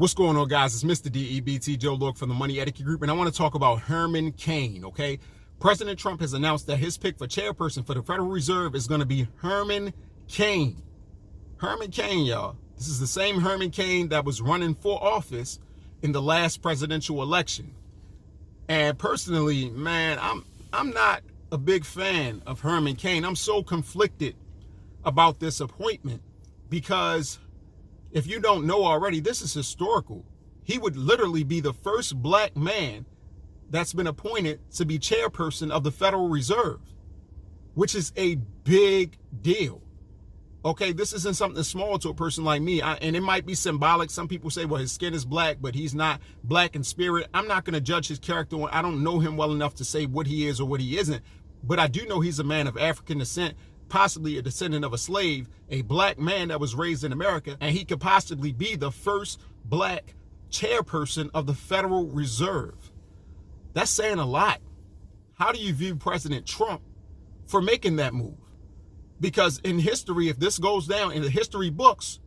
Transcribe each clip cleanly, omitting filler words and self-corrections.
What's going on, guys? It's Mr. DEBT Joe Lorick from the Money Etiquette Group, and I want to talk about Herman Cain, okay? President Trump has announced that his pick for chairperson for the Federal Reserve is going to be Herman Cain. Herman Cain, y'all. This is the same Herman Cain that was running for office in the last presidential election. And personally, man, I'm not a big fan of Herman Cain. I'm so conflicted about this appointment because if you don't know already, this is historical. He would literally be the first black man that's been appointed to be chairperson of the Federal Reserve, which is a big deal. Okay, this isn't something small to a person like me, and it might be symbolic. Some people say, well, his skin is black, but he's not black in spirit. I'm not going to judge his character. I don't know him well enough to say what he is or what he isn't, but I do know he's a man of African descent, possibly a descendant of a slave, a black man that was raised in America, and he could possibly be the first black chairperson of the Federal Reserve. That's saying a lot. How do you view President Trump for making that move? Because in history, if this goes down in the history books,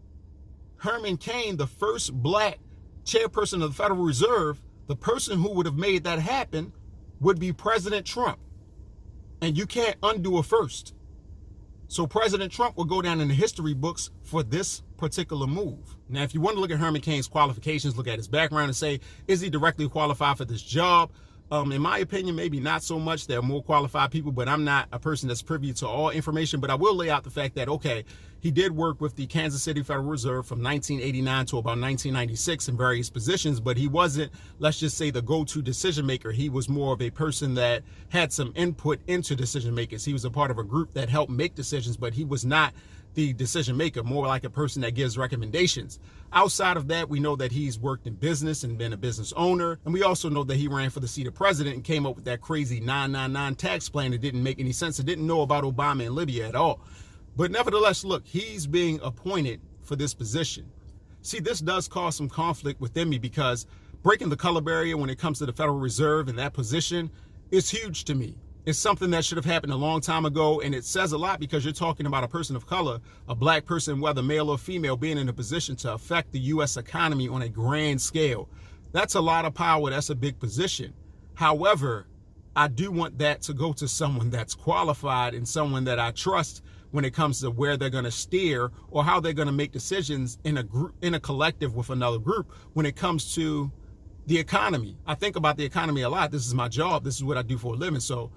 Herman Cain, the first black chairperson of the Federal Reserve, the person who would have made that happen would be President Trump. And you can't undo a first. So President Trump will go down in the history books for this particular move. Now, if you want to look at Herman Cain's qualifications, look at his background and say, is he directly qualified for this job? In my opinion, maybe not so much. There are more qualified people, but I'm not a person that's privy to all information. But I will lay out the fact that, okay, he did work with the Kansas City Federal Reserve from 1989 to about 1996 in various positions, but he wasn't, let's just say, the go-to decision maker. He was more of a person that had some input into decision makers. He was a part of a group that helped make decisions, but he was not the decision maker, more like a person that gives recommendations. Outside of that, we know that he's worked in business and been a business owner. And we also know that he ran for the seat of president and came up with that crazy 999 tax plan that didn't make any sense. It didn't know about Obama and Libya at all. But nevertheless, look, he's being appointed for this position. See, this does cause some conflict within me because breaking the color barrier when it comes to the Federal Reserve and that position is huge to me. It's something that should have happened a long time ago, and it says a lot because you're talking about a person of color, a black person, whether male or female, being in a position to affect the U.S. economy on a grand scale. That's a lot of power. That's a big position. However, I do want that to go to someone that's qualified and someone that I trust when it comes to where they're going to steer or how they're going to make decisions in a group, in a collective with another group when it comes to the economy. I think about the economy a lot. This is my job. This is what I do for a living. So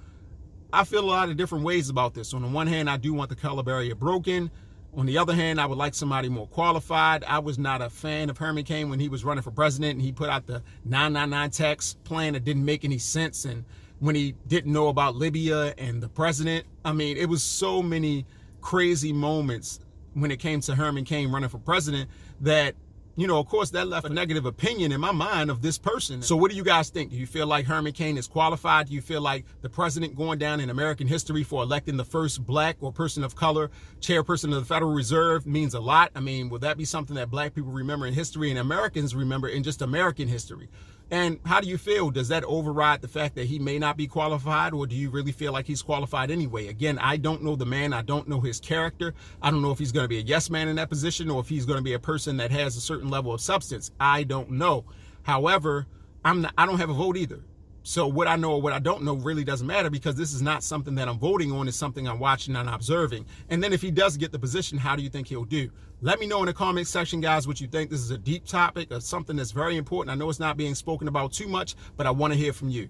I feel a lot of different ways about this. On the one hand, I do want the color barrier broken. On the other hand, I would like somebody more qualified. I was not a fan of Herman Cain when he was running for president and he put out the 999 tax plan that didn't make any sense. And when he didn't know about Libya and the president, I mean, it was so many crazy moments when it came to Herman Cain running for president that, you know, of course, that left a negative opinion in my mind of this person. So what do you guys think? Do you feel like Herman Cain is qualified? Do you feel like the president going down in American history for electing the first black or person of color chairperson of the Federal Reserve means a lot? I mean, will that be something that black people remember in history and Americans remember in just American history? And how do you feel? Does that override the fact that he may not be qualified, or do you really feel like he's qualified anyway? Again, I don't know the man. I don't know his character. I don't know if he's going to be a yes man in that position or if he's going to be a person that has a certain level of substance. I don't know. However, I don't have a vote either. So what I know or what I don't know really doesn't matter because this is not something that I'm voting on. It's something I'm watching and observing. And then if he does get the position, how do you think he'll do? Let me know in the comment section, guys, what you think. This is a deep topic of something that's very important. I know it's not being spoken about too much, but I want to hear from you.